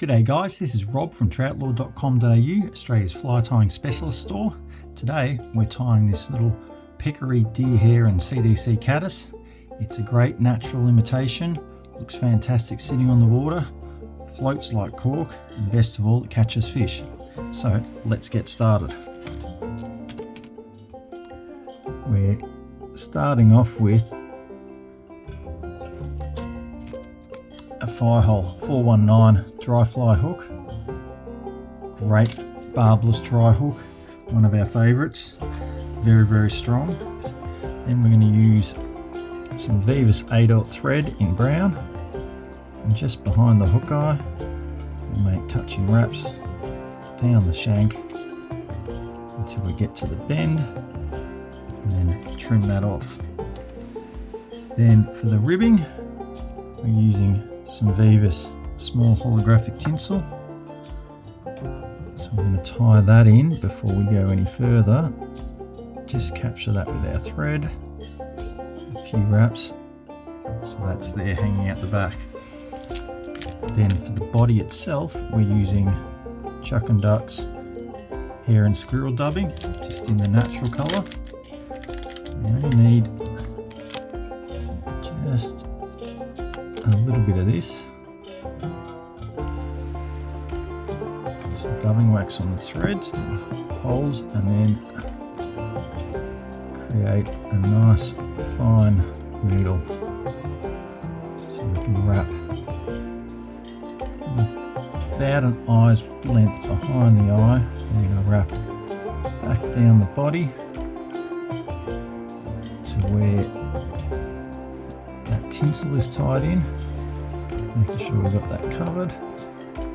G'day guys, this is Rob from Troutlore.com.au, Australia's fly tying specialist store. Today we're tying this little Peccary deer hair and PDC Caddis. It's a great natural imitation, looks fantastic sitting on the water, floats like cork, and best of all it catches fish. So let's get started. We're starting off with a Firehole 419 dry fly hook. Great barbless dry hook, one of our favourites. Very strong. Then we're going to use some Veevus 8/0 thread in brown, and just behind the hook eye we'll make touching wraps down the shank until we get to the bend, and then trim that off. Then for the ribbing we're using some Veevus small holographic tinsel. So I'm going to tie that in before we go any further. Just capture that with our thread, a few wraps, so that's there hanging out the back. Then for the body itself we're using Chuck and Duck's hare and squirrel dubbing, just in the natural colour. We only need just a little bit of this. Put some dubbing wax on the threads, holes, and then create a nice fine needle so we can wrap about an eye's length behind the eye. We're going to wrap back down the body to where that tinsel is tied in, making sure we've got that covered,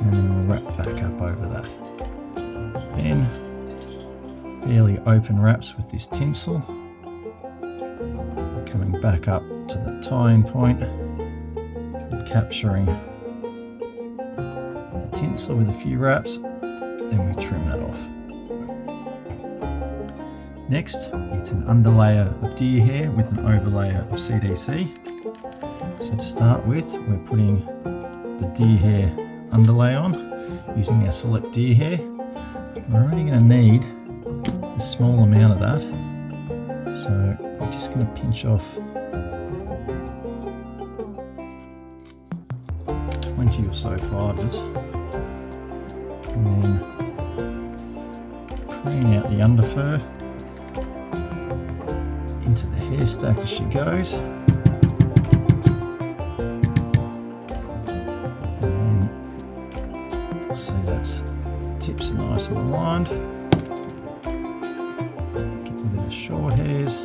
and then we'll wrap back up over that. Then fairly open wraps with this tinsel, coming back up to the tie-in point and capturing the tinsel with a few wraps, then we trim that off. Next, it's an underlayer of deer hair with an overlayer of CDC. So to start with, we're putting the deer hair underlay on using our select deer hair. We're only going to need a small amount of that, so we're just going to pinch off 20 or so fibres, and then preen out the underfur into the hair stack as she goes. See, that's tips are nice and aligned. Get rid of the short hairs,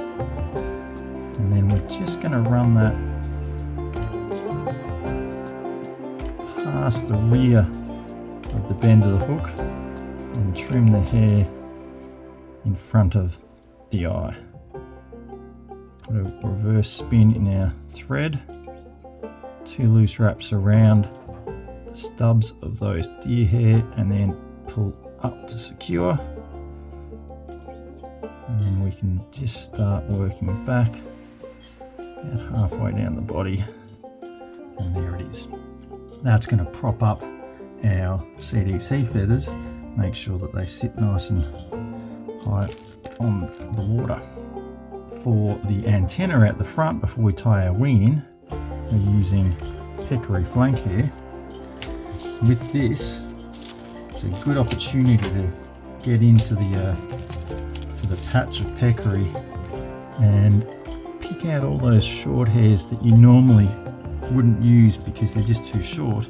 and then we're just going to run that past the rear of the bend of the hook and trim the hair in front of the eye. Put a reverse spin in our thread, 2 loose wraps around stubs of those deer hair, and then pull up to secure, and then we can just start working back about halfway down the body, and there it is. That's going to prop up our CDC feathers, make sure that they sit nice and high on the water. For the antenna at the front, before we tie our wing in, we're using Peccary flank hair. With this, it's a good opportunity to get into the patch of Peccary and pick out all those short hairs that you normally wouldn't use because they're just too short,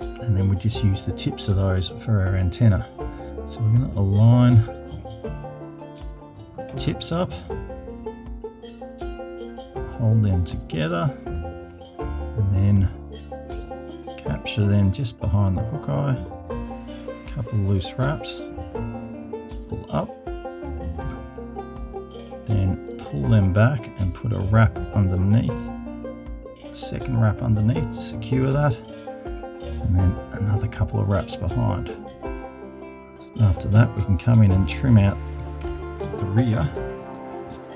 and then we just use the tips of those for our antenna. So we're going to align the tips up, hold them together, and then capture them just behind the hook eye, a couple of loose wraps, pull up, then pull them back and put a wrap underneath, a second wrap underneath to secure that, and then another couple of wraps behind. After that we can come in and trim out the rear.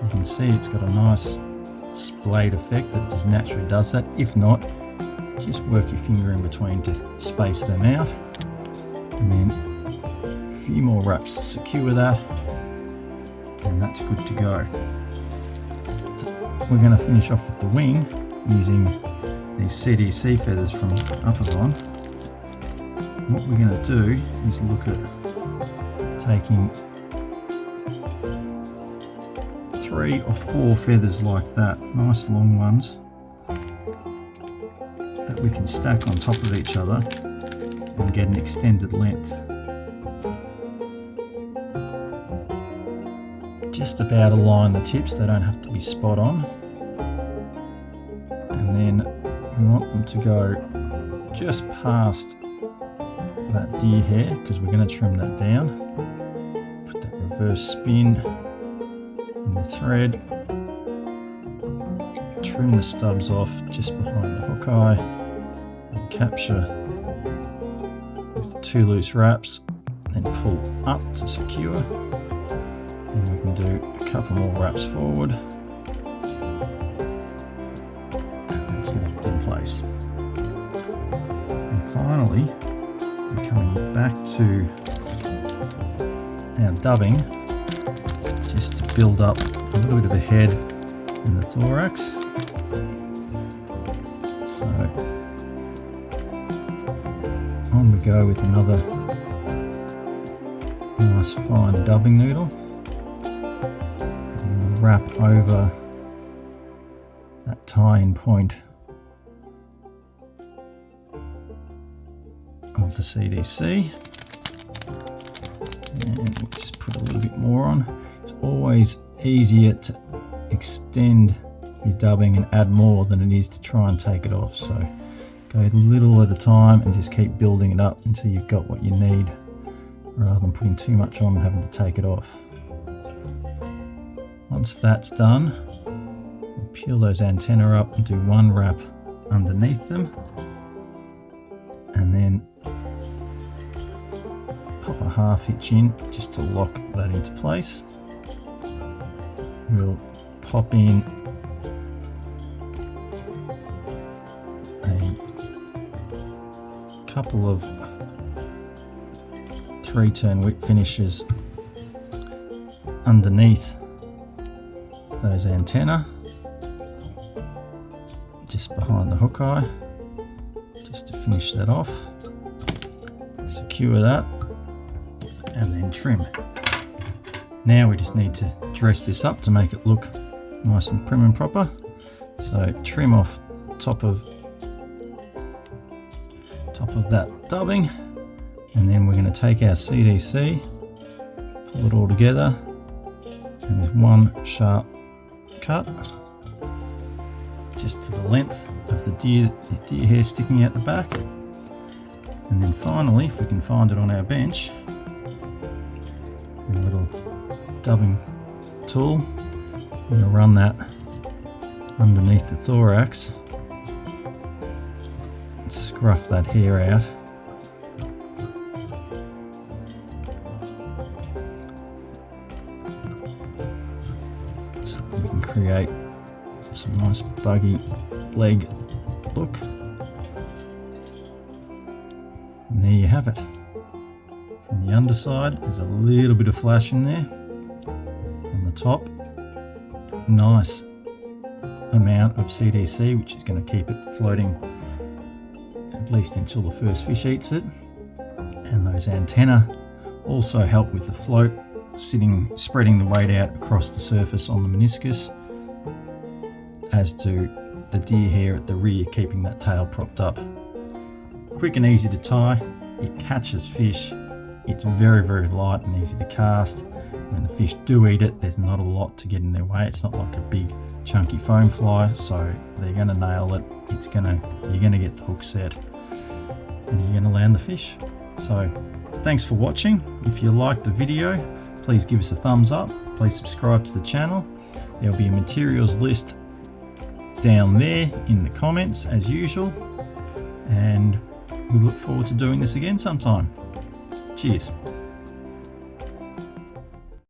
You can see it's got a nice splayed effect that just naturally does that. If not, just work your finger in between to space them out, and then a few more wraps to secure that, and that's good to go. So we're going to finish off with the wing using these CDC feathers from Upavon. What we're going to do is look at taking 3 or 4 feathers like that, nice long ones, that we can stack on top of each other and get an extended length. Just about align the tips, they don't have to be spot on. And then we want them to go just past that deer hair, because we're going to trim that down. Put that reverse spin in the thread, trim the stubs off just behind the hook eye, and capture with 2 loose wraps, then pull up to secure. And we can do a couple more wraps forward, and it's locked in place. And finally, we're coming back to our dubbing, just to build up a little bit of a head in the thorax. So on we go with another nice fine dubbing needle. And wrap over that tie-in point of the CDC, and we'll just put a little bit more on. It's always easier to extend your dubbing and add more than it is to try and take it off, so go a little at a time and just keep building it up until you've got what you need, rather than putting too much on and having to take it off. Once that's done, we'll peel those antennae up and do 1 wrap underneath them, and then pop a 1/2 hitch in just to lock that into place. We'll pop in a couple of 3-turn whip finishes underneath those antennae, just behind the hook eye, just to finish that off. Secure that, and then trim. Now we just need to dress this up to make it look nice and prim and proper. So trim off top of that dubbing, and then we're going to take our CDC, pull it all together, and with 1 sharp cut just to the length of the deer hair sticking out the back. And then finally, if we can find it on our bench, a little dubbing tool, we're going to run that underneath the thorax and scruff that hair out. So we can create some nice buggy leg look. And there you have it. From the underside, there's a little bit of flash in there. On the top, nice amount of CDC, which is going to keep it floating at least until the first fish eats it. And those antennae also help with the float, spreading the weight out across the surface on the meniscus, as do the deer hair at the rear, keeping that tail propped up. Quick and easy to tie, it catches fish, it's very, very light and easy to cast. When the fish do eat it, there's not a lot to get in their way. It's not like a big chunky foam fly, so they're going to nail it. You're going to get the hook set and you're going to land the fish. So thanks for watching. If you liked the video, please give us a thumbs up. Please subscribe to the channel. There'll be a materials list down there in the comments as usual, and we look forward to doing this again sometime. Cheers.